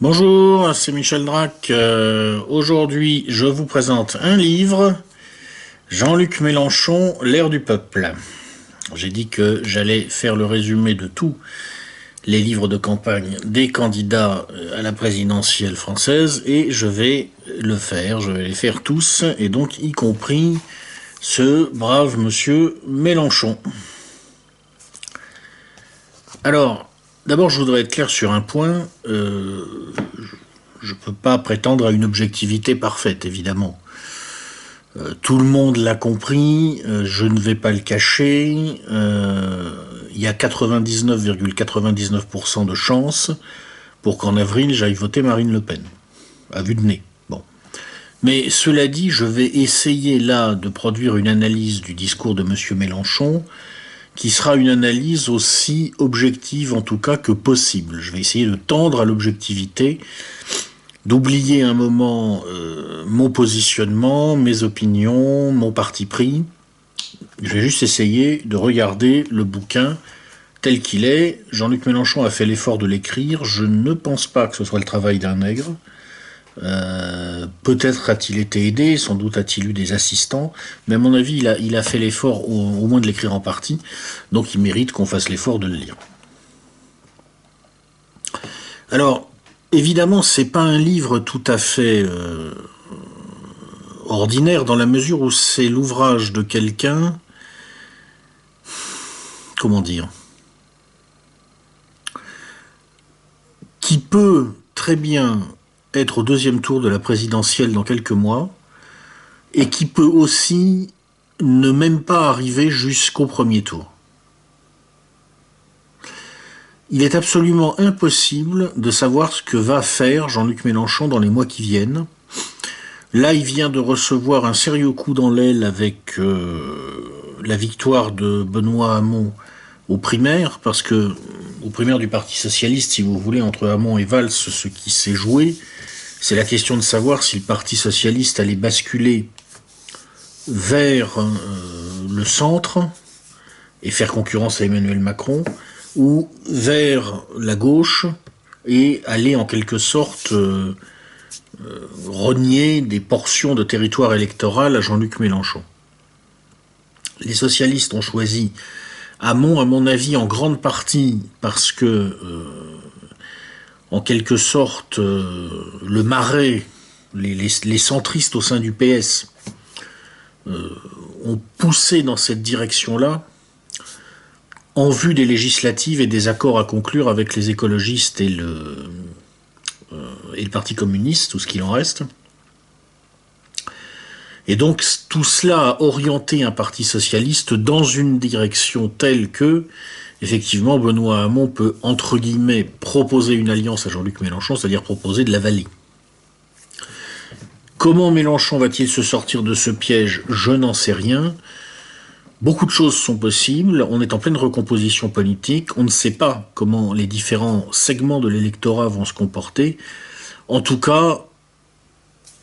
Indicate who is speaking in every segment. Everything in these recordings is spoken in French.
Speaker 1: Bonjour, c'est Michel Drac. Aujourd'hui, je vous présente un livre, Jean-Luc Mélenchon, L'ère du peuple. J'ai dit que j'allais faire le résumé de tous les livres de campagne des candidats à la présidentielle française et je vais le faire, je vais les faire tous, et donc y compris ce brave monsieur Mélenchon. Alors, d'abord, je voudrais être clair sur un point. Je ne peux pas prétendre à une objectivité parfaite, évidemment. Tout le monde l'a compris, je ne vais pas le cacher. Il y a 99,99% de chances pour qu'en avril, j'aille voter Marine Le Pen. À vue de nez. Bon. Mais cela dit, je vais essayer là de produire une analyse du discours de M. Mélenchon qui sera une analyse aussi objective en tout cas que possible. Je vais essayer de tendre à l'objectivité, d'oublier un moment mon positionnement, mes opinions, mon parti pris. Je vais juste essayer de regarder le bouquin tel qu'il est. Jean-Luc Mélenchon a fait l'effort de l'écrire. Je ne pense pas que ce soit le travail d'un nègre. Peut-être a-t-il été aidé, sans doute a-t-il eu des assistants, mais à mon avis, il a fait l'effort au moins de l'écrire en partie, donc il mérite qu'on fasse l'effort de le lire. Alors, évidemment, c'est pas un livre tout à fait ordinaire, dans la mesure où c'est l'ouvrage de quelqu'un, comment dire, qui peut très bien être au deuxième tour de la présidentielle dans quelques mois, et qui peut aussi ne même pas arriver jusqu'au premier tour. Il est absolument impossible de savoir ce que va faire Jean-Luc Mélenchon dans les mois qui viennent. Là, il vient de recevoir un sérieux coup dans l'aile avec la victoire de Benoît Hamon aux primaires, parce que aux primaires du Parti Socialiste, si vous voulez, entre Hamon et Valls, ce qui s'est joué, c'est la question de savoir si le Parti Socialiste allait basculer vers le centre et faire concurrence à Emmanuel Macron, ou vers la gauche et aller en quelque sorte renier des portions de territoire électoral à Jean-Luc Mélenchon. Les socialistes ont choisi Hamon, à mon avis, en grande partie parce que en quelque sorte, le marais, les centristes au sein du PS ont poussé dans cette direction-là en vue des législatives et des accords à conclure avec les écologistes et le Parti communiste, tout ce qu'il en reste. Et donc tout cela a orienté un parti socialiste dans une direction telle que, effectivement, Benoît Hamon peut, entre guillemets, proposer une alliance à Jean-Luc Mélenchon, c'est-à-dire proposer de la vallée. Comment Mélenchon va-t-il se sortir de ce piège? Je n'en sais rien. Beaucoup de choses sont possibles, on est en pleine recomposition politique, on ne sait pas comment les différents segments de l'électorat vont se comporter. En tout cas,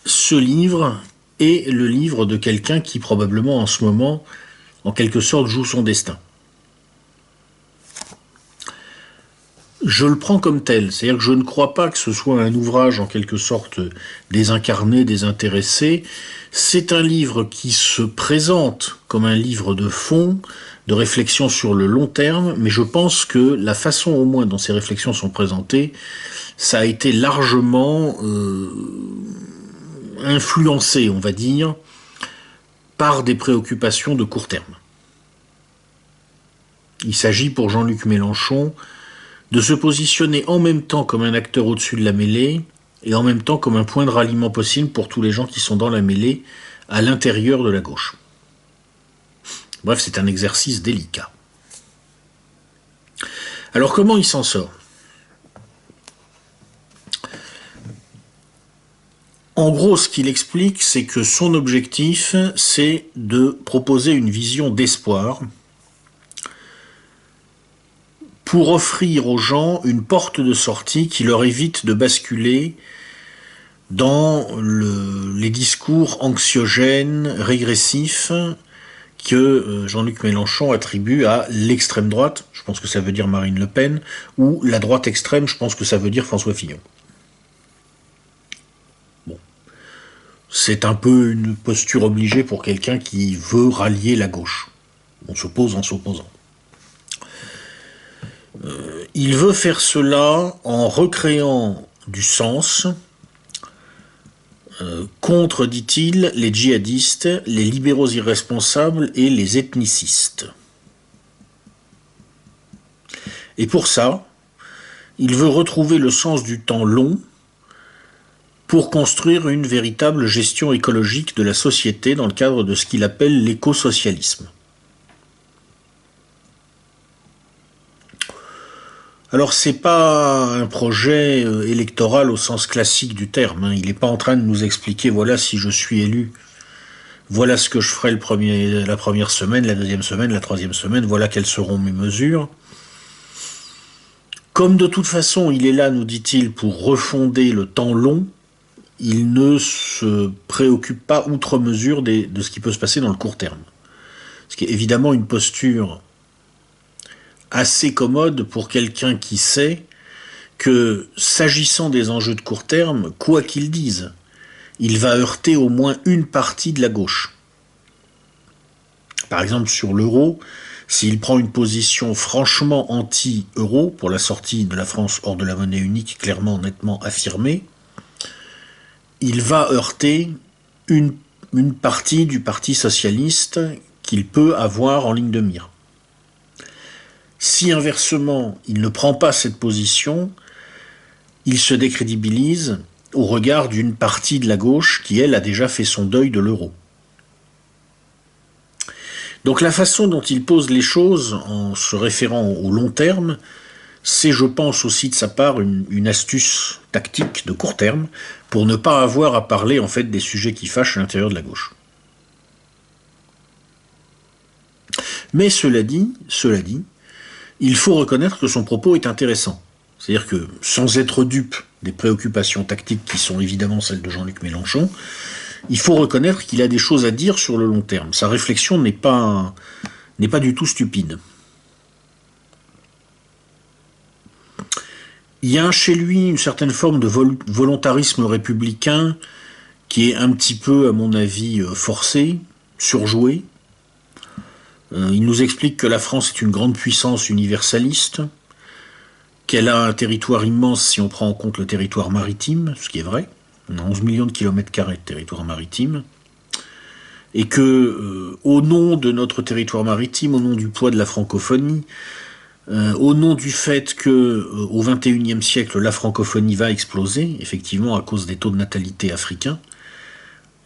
Speaker 1: ce livre est le livre de quelqu'un qui probablement en ce moment, en quelque sorte, joue son destin. Je le prends comme tel, c'est-à-dire que je ne crois pas que ce soit un ouvrage en quelque sorte désincarné, désintéressé. C'est un livre qui se présente comme un livre de fond, de réflexion sur le long terme, mais je pense que la façon au moins dont ces réflexions sont présentées, ça a été largement influencé, on va dire, par des préoccupations de court terme. Il s'agit pour Jean-Luc Mélenchon de se positionner en même temps comme un acteur au-dessus de la mêlée et en même temps comme un point de ralliement possible pour tous les gens qui sont dans la mêlée à l'intérieur de la gauche. Bref, c'est un exercice délicat. Alors comment il s'en sort? En gros, ce qu'il explique, c'est que son objectif, c'est de proposer une vision d'espoir pour offrir aux gens une porte de sortie qui leur évite de basculer dans les discours anxiogènes, régressifs, que Jean-Luc Mélenchon attribue à l'extrême droite, je pense que ça veut dire Marine Le Pen, ou la droite extrême, je pense que ça veut dire François Fillon. C'est un peu une posture obligée pour quelqu'un qui veut rallier la gauche. On s'oppose en s'opposant. Il veut faire cela en recréant du sens contre, dit-il, les djihadistes, les libéraux irresponsables et les ethnicistes. Et pour ça, il veut retrouver le sens du temps long pour construire une véritable gestion écologique de la société dans le cadre de ce qu'il appelle l'écosocialisme. Alors c'est pas un projet électoral au sens classique du terme, hein. Il n'est pas en train de nous expliquer voilà si je suis élu, voilà ce que je ferai la première semaine, la deuxième semaine, la troisième semaine, voilà quelles seront mes mesures. Comme de toute façon il est là, nous dit-il, pour refonder le temps long, il ne se préoccupe pas outre mesure de ce qui peut se passer dans le court terme. Ce qui est évidemment une posture assez commode pour quelqu'un qui sait que, s'agissant des enjeux de court terme, quoi qu'il dise, il va heurter au moins une partie de la gauche. Par exemple, sur l'euro, s'il prend une position franchement anti-euro pour la sortie de la France hors de la monnaie unique, clairement, nettement affirmée, il va heurter une partie du Parti socialiste qu'il peut avoir en ligne de mire. Si inversement, il ne prend pas cette position, il se décrédibilise au regard d'une partie de la gauche qui, elle, a déjà fait son deuil de l'euro. Donc la façon dont il pose les choses en se référant au long terme, c'est, je pense, aussi de sa part une astuce tactique de court terme pour ne pas avoir à parler en fait des sujets qui fâchent à l'intérieur de la gauche. Mais cela dit, il faut reconnaître que son propos est intéressant. C'est-à-dire que, sans être dupe des préoccupations tactiques qui sont évidemment celles de Jean-Luc Mélenchon, il faut reconnaître qu'il a des choses à dire sur le long terme. Sa réflexion n'est pas du tout stupide. Il y a chez lui une certaine forme de volontarisme républicain qui est un petit peu, à mon avis, forcé, surjoué. Il nous explique que la France est une grande puissance universaliste, qu'elle a un territoire immense si on prend en compte le territoire maritime, ce qui est vrai. On a 11 millions de kilomètres carrés de territoire maritime. Et que, au nom de notre territoire maritime, au nom du poids de la francophonie, au nom du fait que, au XXIe siècle, la francophonie va exploser, effectivement à cause des taux de natalité africains.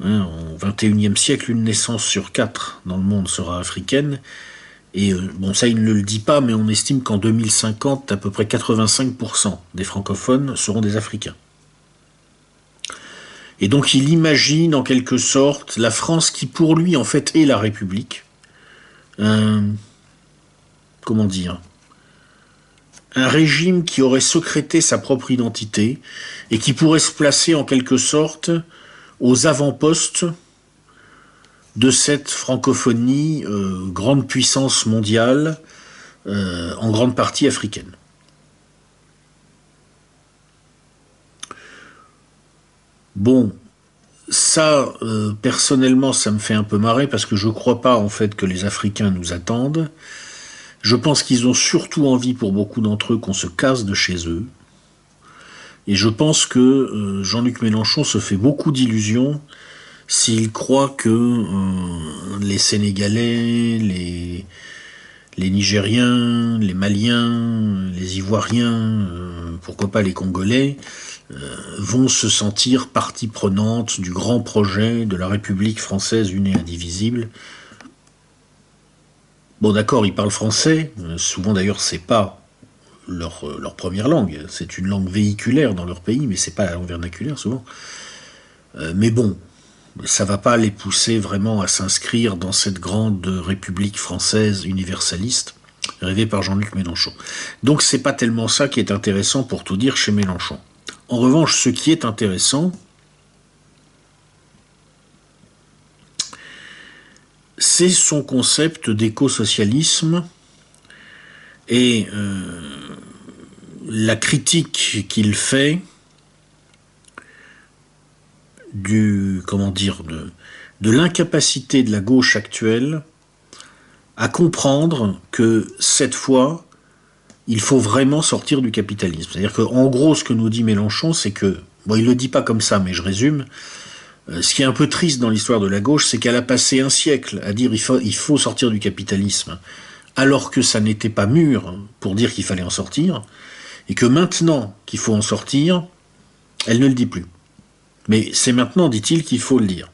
Speaker 1: Au XXIe siècle, une naissance sur 4 dans le monde sera africaine. Et bon, ça, il ne le dit pas, mais on estime qu'en 2050, à peu près 85% des francophones seront des Africains. Et donc, il imagine, en quelque sorte, la France qui, pour lui, en fait, est la République. Comment dire ? Un régime qui aurait sécrété sa propre identité et qui pourrait se placer, en quelque sorte, aux avant-postes de cette francophonie, grande puissance mondiale, en grande partie africaine. Bon, ça, personnellement, ça me fait un peu marrer parce que je ne crois pas, en fait, que les Africains nous attendent. Je pense qu'ils ont surtout envie, pour beaucoup d'entre eux, qu'on se casse de chez eux. Et je pense que Jean-Luc Mélenchon se fait beaucoup d'illusions s'il croit que les Sénégalais, les Nigériens, les Maliens, les Ivoiriens, pourquoi pas les Congolais, vont se sentir partie prenante du grand projet de la République française une et indivisible. Bon, d'accord, ils parlent français, souvent d'ailleurs c'est pas leur première langue, c'est une langue véhiculaire dans leur pays, mais c'est pas la langue vernaculaire souvent. Mais bon, ça va pas les pousser vraiment à s'inscrire dans cette grande République française universaliste rêvée par Jean-Luc Mélenchon. Donc c'est pas tellement ça qui est intéressant pour tout dire chez Mélenchon. En revanche, ce qui est intéressant, c'est son concept d'écosocialisme et la critique qu'il fait comment dire, de l'incapacité de la gauche actuelle à comprendre que cette fois, il faut vraiment sortir du capitalisme. C'est-à-dire qu'en gros, ce que nous dit Mélenchon, c'est que, bon, il le dit pas comme ça, mais je résume, ce qui est un peu triste dans l'histoire de la gauche, c'est qu'elle a passé un siècle à dire il faut sortir du capitalisme, alors que ça n'était pas mûr pour dire qu'il fallait en sortir, et que maintenant qu'il faut en sortir, elle ne le dit plus. Mais c'est maintenant, dit-il, qu'il faut le dire.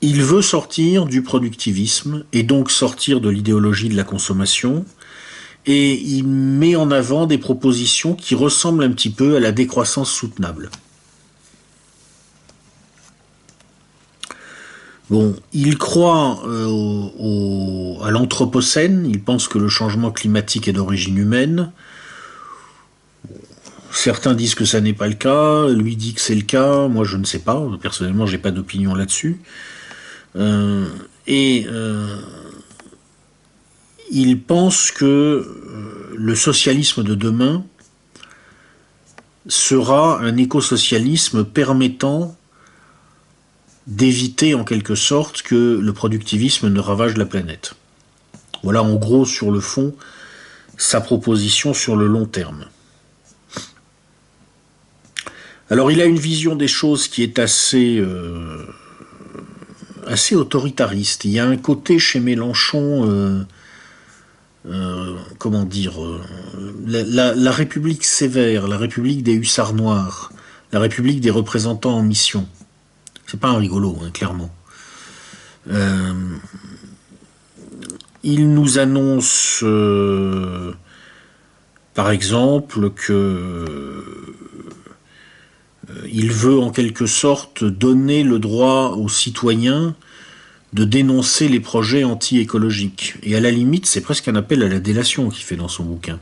Speaker 1: Il veut sortir du productivisme et donc sortir de l'idéologie de la consommation, et il met en avant des propositions qui ressemblent un petit peu à la décroissance soutenable. Bon, il croit à l'anthropocène, il pense que le changement climatique est d'origine humaine. Certains disent que ça n'est pas le cas, lui dit que c'est le cas, moi je ne sais pas, personnellement j'ai pas d'opinion là-dessus. Il pense que le socialisme de demain sera un écosocialisme permettant d'éviter en quelque sorte que le productivisme ne ravage la planète. Voilà en gros sur le fond sa proposition sur le long terme. Alors il a une vision des choses qui est assez autoritariste. Il y a un côté chez Mélenchon, comment dire, la République sévère, la République des hussards noirs, la République des représentants en mission. C'est pas un rigolo, hein, clairement. Il nous annonce, par exemple, que il veut en quelque sorte donner le droit aux citoyens de dénoncer les projets anti-écologiques. Et à la limite, c'est presque un appel à la délation qu'il fait dans son bouquin.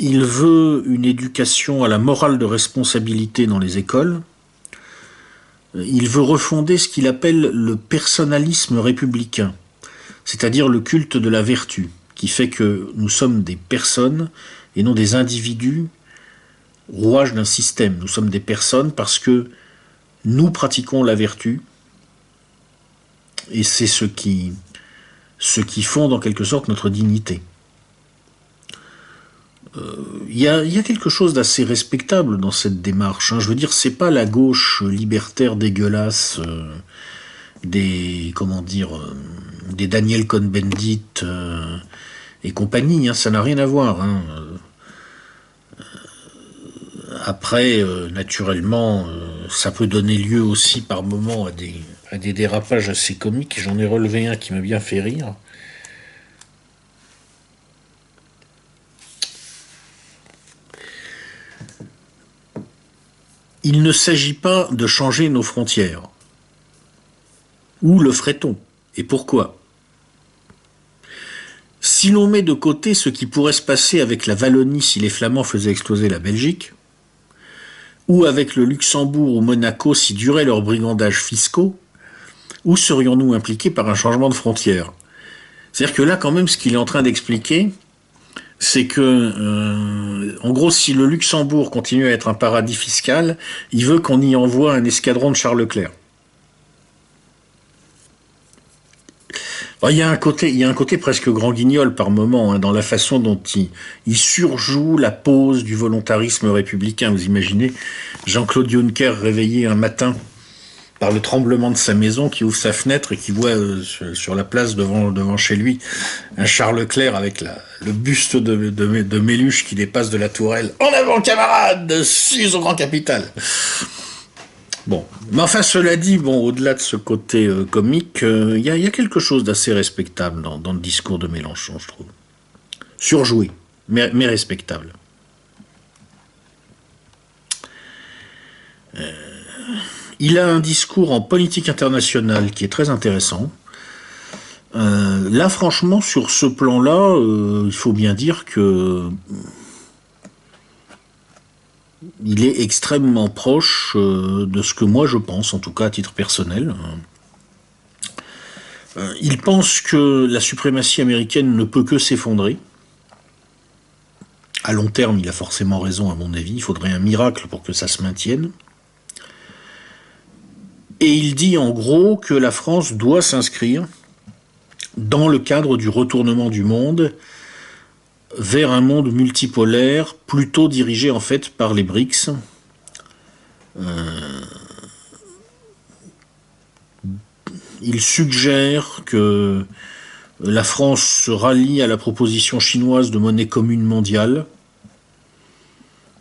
Speaker 1: Il veut une éducation à la morale de responsabilité dans les écoles. Il veut refonder ce qu'il appelle le personnalisme républicain, c'est-à-dire le culte de la vertu, qui fait que nous sommes des personnes et non des individus rouage d'un système. Nous sommes des personnes parce que nous pratiquons la vertu et c'est ce qui fonde en quelque sorte notre dignité. Il y a quelque chose d'assez respectable dans cette démarche. Hein. Je veux dire, c'est pas la gauche libertaire dégueulasse des Daniel Cohn-Bendit et compagnie. Hein. Ça n'a rien à voir. Hein. Après, naturellement, ça peut donner lieu aussi par moments à des dérapages assez comiques. J'en ai relevé un qui m'a bien fait rire. Il ne s'agit pas de changer nos frontières. Où le ferait-on? Et pourquoi? Si l'on met de côté ce qui pourrait se passer avec la Wallonie si les Flamands faisaient exploser la Belgique, ou avec le Luxembourg ou Monaco si duraient leurs brigandages fiscaux, où serions-nous impliqués par un changement de frontières? C'est-à-dire que là, quand même, ce qu'il est en train d'expliquer, c'est que, en gros, si le Luxembourg continue à être un paradis fiscal, il veut qu'on y envoie un escadron de Charles Leclerc. Alors, il y a un côté presque grand guignol par moment, hein, dans la façon dont il surjoue la pose du volontarisme républicain. Vous imaginez Jean-Claude Juncker réveillé un matin par le tremblement de sa maison, qui ouvre sa fenêtre et qui voit sur la place devant chez lui un Charles Leclerc avec le buste de Méluche qui dépasse de la tourelle. En avant, camarades, suis au grand capital. Bon, mais enfin, cela dit, bon, au-delà de ce côté comique, il y a quelque chose d'assez respectable dans le discours de Mélenchon, je trouve. Surjoué, mais respectable. Il a un discours en politique internationale qui est très intéressant. Là, franchement, sur ce plan-là, il faut bien dire que il est extrêmement proche de ce que moi je pense, en tout cas à titre personnel. Il pense que la suprématie américaine ne peut que s'effondrer. À long terme, il a forcément raison, à mon avis. Il faudrait un miracle pour que ça se maintienne. Et il dit en gros que la France doit s'inscrire dans le cadre du retournement du monde vers un monde multipolaire, plutôt dirigé en fait par les BRICS. Il suggère que la France se rallie à la proposition chinoise de monnaie commune mondiale.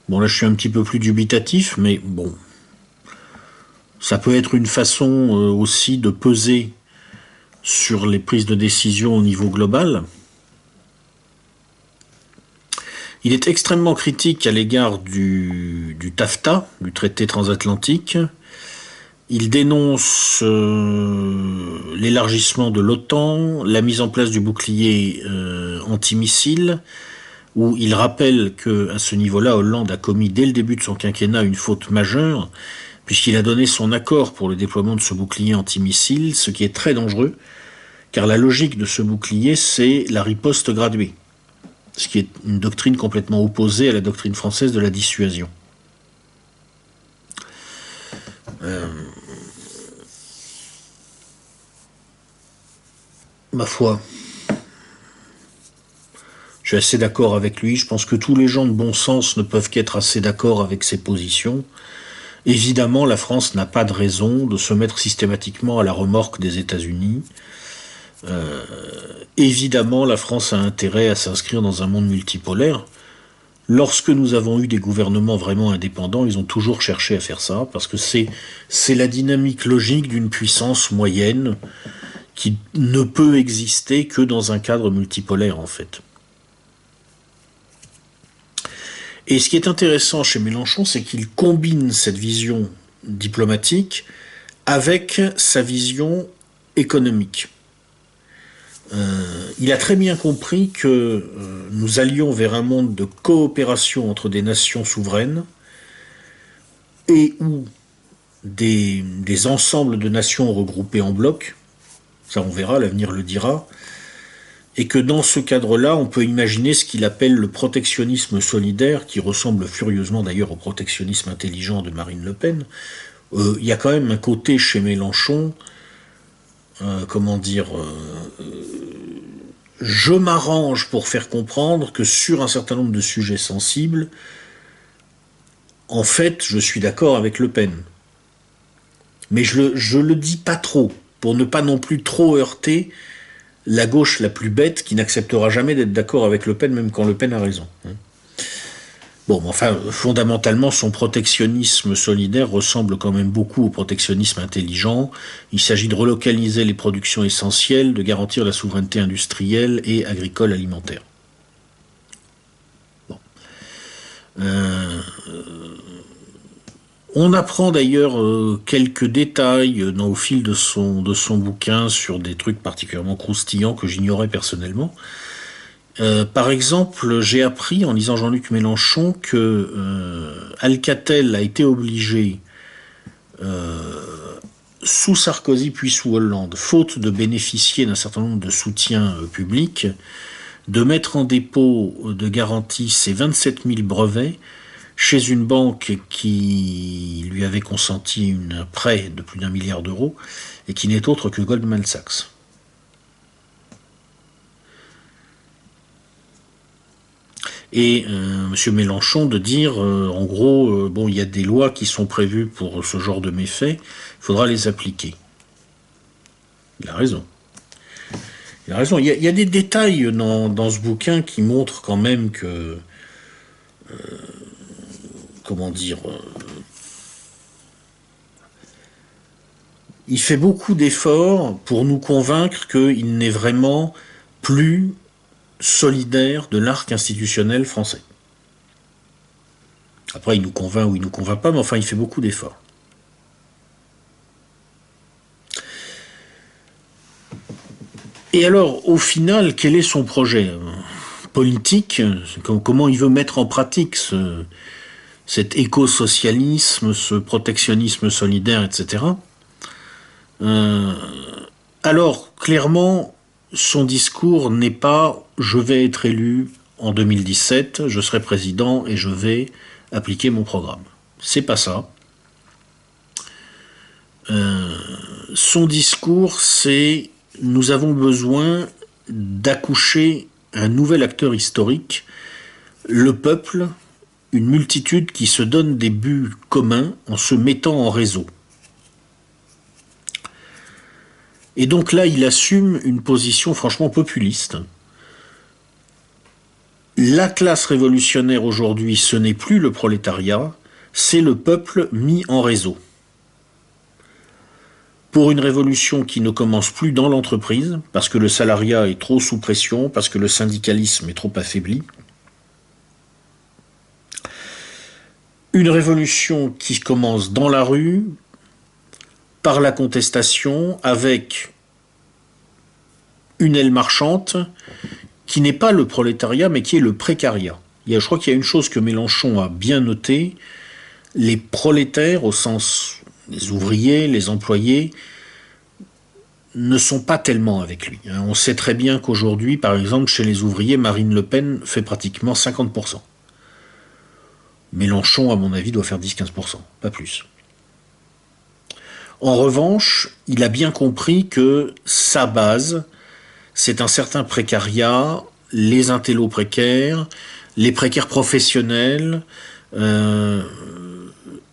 Speaker 1: Bon, là je suis un petit peu plus dubitatif, mais bon, ça peut être une façon aussi de peser sur les prises de décision au niveau global. Il est extrêmement critique à l'égard du TAFTA, du traité transatlantique. Il dénonce l'élargissement de l'OTAN, la mise en place du bouclier antimissile, où il rappelle qu'à ce niveau-là, Hollande a commis dès le début de son quinquennat une faute majeure, puisqu'il a donné son accord pour le déploiement de ce bouclier antimissile, ce qui est très dangereux, car la logique de ce bouclier, c'est la riposte graduée, ce qui est une doctrine complètement opposée à la doctrine française de la dissuasion. Ma foi, je suis assez d'accord avec lui. Je pense que tous les gens de bon sens ne peuvent qu'être assez d'accord avec ses positions. Évidemment, la France n'a pas de raison de se mettre systématiquement à la remorque des États-Unis. Évidemment, la France a intérêt à s'inscrire dans un monde multipolaire. Lorsque nous avons eu des gouvernements vraiment indépendants, ils ont toujours cherché à faire ça, parce que c'est la dynamique logique d'une puissance moyenne qui ne peut exister que dans un cadre multipolaire, en fait. Et ce qui est intéressant chez Mélenchon, c'est qu'il combine cette vision diplomatique avec sa vision économique. Il a très bien compris que nous allions vers un monde de coopération entre des nations souveraines et où des ensembles de nations regroupées en blocs, ça on verra, l'avenir le dira, et que dans ce cadre-là, on peut imaginer ce qu'il appelle le protectionnisme solidaire, qui ressemble furieusement d'ailleurs au protectionnisme intelligent de Marine Le Pen. Il y a quand même un côté chez Mélenchon, je m'arrange pour faire comprendre que sur un certain nombre de sujets sensibles, en fait, je suis d'accord avec Le Pen. Mais je le dis pas trop, pour ne pas non plus trop heurter la gauche la plus bête qui n'acceptera jamais d'être d'accord avec Le Pen, même quand Le Pen a raison. Bon, enfin, fondamentalement, son protectionnisme solidaire ressemble quand même beaucoup au protectionnisme intelligent. Il s'agit de relocaliser les productions essentielles, de garantir la souveraineté industrielle et agricole alimentaire. Bon. On apprend d'ailleurs quelques détails au fil de son bouquin sur des trucs particulièrement croustillants que j'ignorais personnellement. Par exemple, j'ai appris en lisant Jean-Luc Mélenchon que Alcatel a été obligé, sous Sarkozy puis sous Hollande, faute de bénéficier d'un certain nombre de soutiens publics, de mettre en dépôt de garantie ses 27 000 brevets chez une banque qui lui avait consenti un prêt de plus d'1 milliard d'euros et qui n'est autre que Goldman Sachs. Et M. Mélenchon de dire, en gros, bon, il y a des lois qui sont prévues pour ce genre de méfaits, il faudra les appliquer. Il a raison. Il a raison. Il y a des détails dans ce bouquin qui montrent quand même que... il fait beaucoup d'efforts pour nous convaincre qu'il n'est vraiment plus solidaire de l'arc institutionnel français. Après, il nous convainc ou il nous convainc pas, mais enfin, il fait beaucoup d'efforts. Et alors, au final, quel est son projet politique? Comment il veut mettre en pratique cet éco-socialisme, ce protectionnisme solidaire, etc. Alors, clairement, son discours n'est pas « je vais être élu en 2017, je serai président et je vais appliquer mon programme. C'est pas ça. Son discours, c'est « Nous avons besoin d'accoucher un nouvel acteur historique, le peuple, une multitude qui se donne des buts communs en se mettant en réseau. » Et donc là, il assume une position franchement populiste. La classe révolutionnaire aujourd'hui, ce n'est plus le prolétariat, c'est le peuple mis en réseau. Pour une révolution qui ne commence plus dans l'entreprise, parce que le salariat est trop sous pression, parce que le syndicalisme est trop affaibli. Une révolution qui commence dans la rue, par la contestation, avec une aile marchande, qui n'est pas le prolétariat, mais qui est le précariat. Je crois qu'il y a une chose que Mélenchon a bien notée, les prolétaires, au sens des ouvriers, les employés, ne sont pas tellement avec lui. On sait très bien qu'aujourd'hui, par exemple, chez les ouvriers, Marine Le Pen fait pratiquement 50%. Mélenchon, à mon avis, doit faire 10-15%, pas plus. En revanche, il a bien compris que sa base, c'est un certain précariat, les intellos précaires, les précaires professionnels,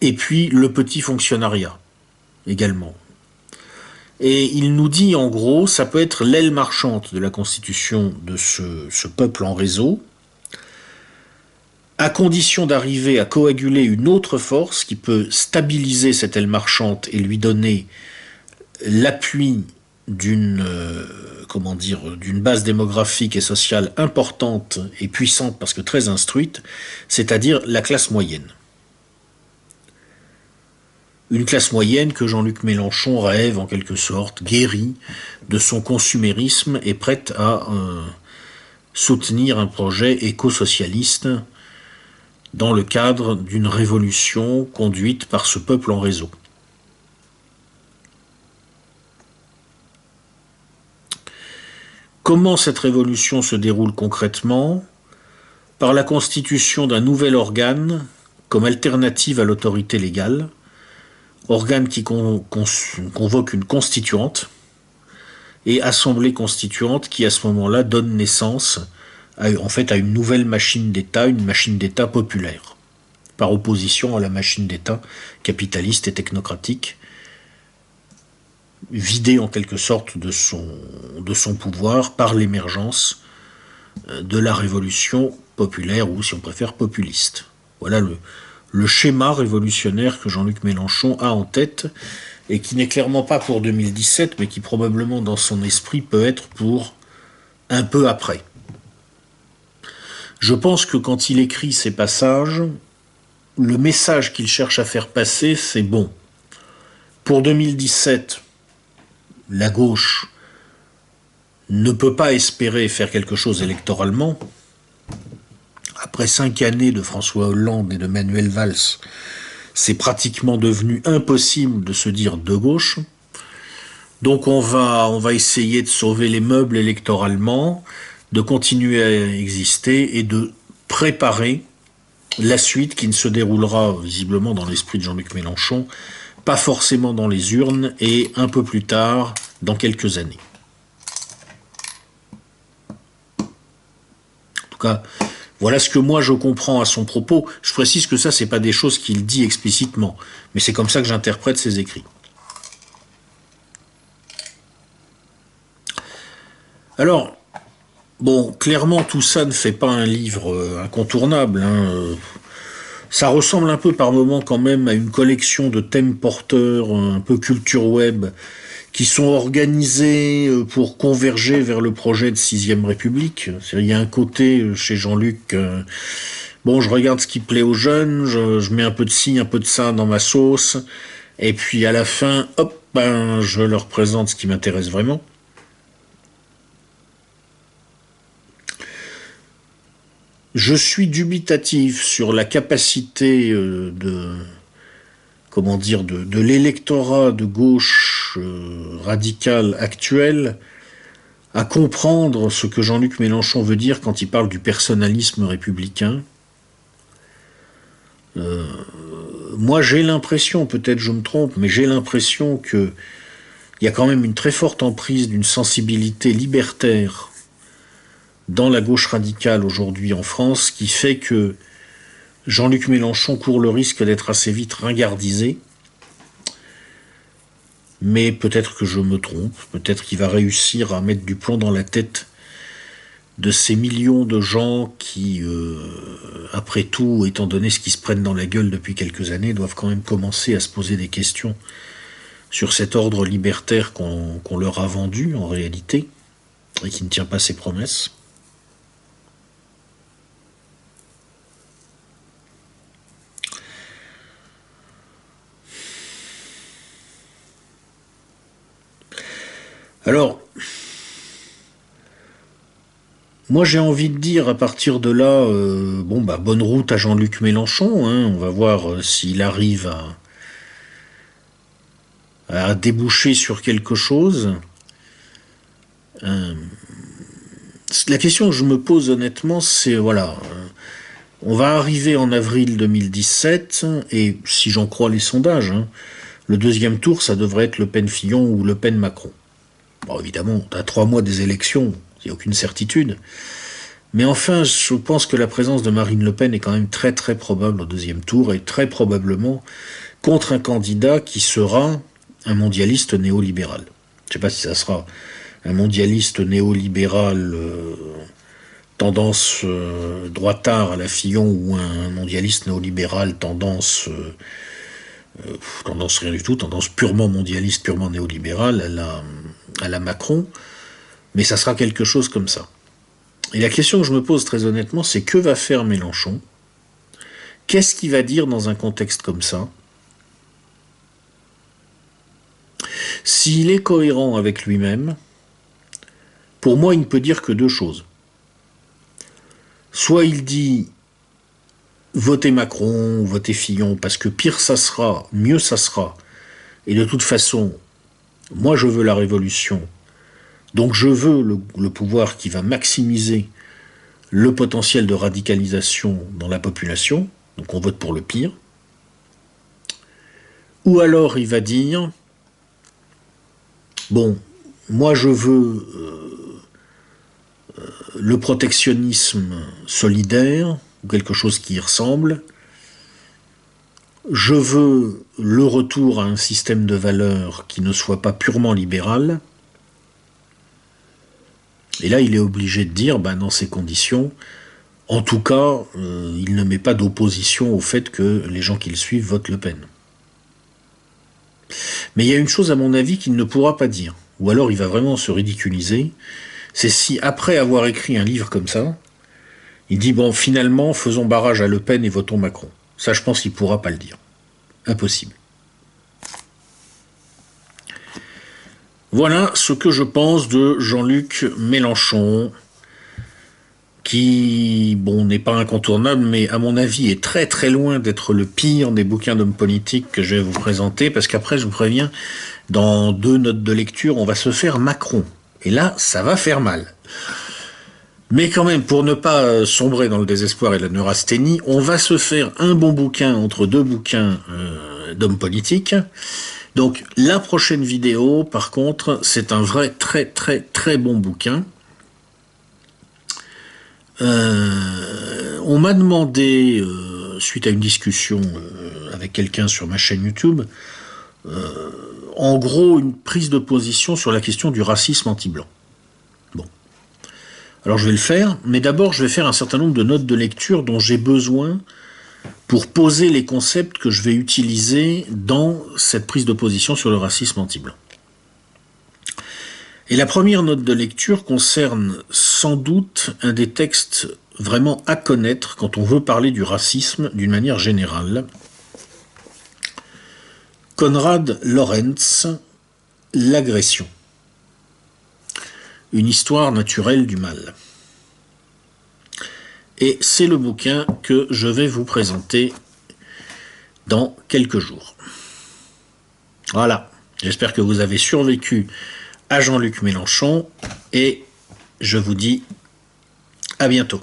Speaker 1: et puis le petit fonctionnariat également. Et il nous dit en gros, ça peut être l'aile marchande de la constitution de ce peuple en réseau, à condition d'arriver à coaguler une autre force qui peut stabiliser cette aile marchande et lui donner l'appui d'une d'une base démographique et sociale importante et puissante parce que très instruite, c'est-à-dire la classe moyenne. Une classe moyenne que Jean-Luc Mélenchon rêve en quelque sorte, guérie de son consumérisme et prête à soutenir un projet éco-socialiste dans le cadre d'une révolution conduite par ce peuple en réseau. Comment cette révolution se déroule concrètement? Par la constitution d'un nouvel organe comme alternative à l'autorité légale, organe qui convoque une constituante et assemblée constituante qui à ce moment-là donne naissance à une nouvelle machine d'État, une machine d'État populaire, par opposition à la machine d'État capitaliste et technocratique, vidée en quelque sorte de son pouvoir par l'émergence de la révolution populaire, ou si on préfère populiste. Voilà le schéma révolutionnaire que Jean-Luc Mélenchon a en tête, et qui n'est clairement pas pour 2017, mais qui probablement dans son esprit peut être pour un peu après. Je pense que quand il écrit ces passages, le message qu'il cherche à faire passer, c'est bon. Pour 2017, la gauche ne peut pas espérer faire quelque chose électoralement. Après 5 années de François Hollande et de Manuel Valls, c'est pratiquement devenu impossible de se dire de gauche. Donc on va essayer de sauver les meubles électoralement, de continuer à exister et de préparer la suite qui ne se déroulera visiblement dans l'esprit de Jean-Luc Mélenchon, pas forcément dans les urnes et un peu plus tard, dans quelques années. En tout cas, voilà ce que moi je comprends à son propos. Je précise que ça, c'est pas des choses qu'il dit explicitement, mais c'est comme ça que j'interprète ses écrits. Alors, bon, clairement, tout ça ne fait pas un livre incontournable. Ça ressemble un peu par moments quand même à une collection de thèmes porteurs, un peu culture web, qui sont organisés pour converger vers le projet de 6ème République. Il y a un côté chez Jean-Luc, bon, je regarde ce qui plaît aux jeunes, je mets un peu de ci, un peu de ça dans ma sauce, et puis à la fin, hop, je leur présente ce qui m'intéresse vraiment. Je suis dubitatif sur la capacité de l'électorat de gauche radical actuel à comprendre ce que Jean-Luc Mélenchon veut dire quand il parle du personnalisme républicain. Moi, j'ai l'impression, peut-être je me trompe, mais j'ai l'impression qu'il y a quand même une très forte emprise d'une sensibilité libertaire dans la gauche radicale aujourd'hui en France, qui fait que Jean-Luc Mélenchon court le risque d'être assez vite ringardisé. Mais peut-être que je me trompe, peut-être qu'il va réussir à mettre du plomb dans la tête de ces millions de gens qui, après tout, étant donné ce qu'ils se prennent dans la gueule depuis quelques années, doivent quand même commencer à se poser des questions sur cet ordre libertaire qu'on leur a vendu en réalité, et qui ne tient pas ses promesses. Alors, moi j'ai envie de dire à partir de là, bonne route à Jean-Luc Mélenchon, hein, on va voir s'il arrive à déboucher sur quelque chose. La question que je me pose honnêtement, c'est voilà, on va arriver en avril 2017, et si j'en crois les sondages, hein, le deuxième tour, ça devrait être Le Pen-Fillon ou Le Pen-Macron. Bon, évidemment, à 3 mois des élections, il n'y a aucune certitude. Mais enfin, je pense que la présence de Marine Le Pen est quand même très très probable au deuxième tour, et très probablement contre un candidat qui sera un mondialiste néolibéral. Je ne sais pas si ça sera un mondialiste néolibéral tendance droitard à la Fillon, ou un mondialiste néolibéral tendance rien du tout, tendance purement mondialiste, purement néolibérale à la Macron, mais ça sera quelque chose comme ça. Et la question que je me pose très honnêtement, c'est que va faire Mélenchon? Qu'est-ce qu'il va dire dans un contexte comme ça? S'il est cohérent avec lui-même, pour moi, il ne peut dire que deux choses. Soit il dit votez Macron, votez Fillon, parce que pire ça sera, mieux ça sera. Et de toute façon, moi je veux la révolution. Donc je veux le pouvoir qui va maximiser le potentiel de radicalisation dans la population. Donc on vote pour le pire. Ou alors il va dire, bon, moi je veux le protectionnisme solidaire, ou quelque chose qui y ressemble. Je veux le retour à un système de valeurs qui ne soit pas purement libéral. Et là, il est obligé de dire, dans ces conditions, en tout cas, il ne met pas d'opposition au fait que les gens qui le suivent votent Le Pen. Mais il y a une chose, à mon avis, qu'il ne pourra pas dire, ou alors il va vraiment se ridiculiser, c'est si, après avoir écrit un livre comme ça, il dit, bon, finalement, faisons barrage à Le Pen et votons Macron. Ça, je pense qu'il ne pourra pas le dire. Impossible. Voilà ce que je pense de Jean-Luc Mélenchon, qui, n'est pas incontournable, mais à mon avis est très très loin d'être le pire des bouquins d'hommes politiques que je vais vous présenter, parce qu'après, je vous préviens, dans 2 notes de lecture, on va se faire Macron. Et là, ça va faire mal. Mais quand même, pour ne pas sombrer dans le désespoir et la neurasthénie, on va se faire un bon bouquin entre 2 bouquins d'hommes politiques. Donc, la prochaine vidéo, par contre, c'est un vrai très très très bon bouquin. On m'a demandé, suite à une discussion avec quelqu'un sur ma chaîne YouTube, en gros, une prise de position sur la question du racisme anti-blanc. Bon. Alors je vais le faire, mais d'abord je vais faire un certain nombre de notes de lecture dont j'ai besoin pour poser les concepts que je vais utiliser dans cette prise de position sur le racisme anti-blanc. Et la première note de lecture concerne sans doute un des textes vraiment à connaître quand on veut parler du racisme d'une manière générale. Konrad Lorenz, L'agression. Une histoire naturelle du mal. Et c'est le bouquin que je vais vous présenter dans quelques jours. Voilà, j'espère que vous avez survécu à Jean-Luc Mélenchon et je vous dis à bientôt.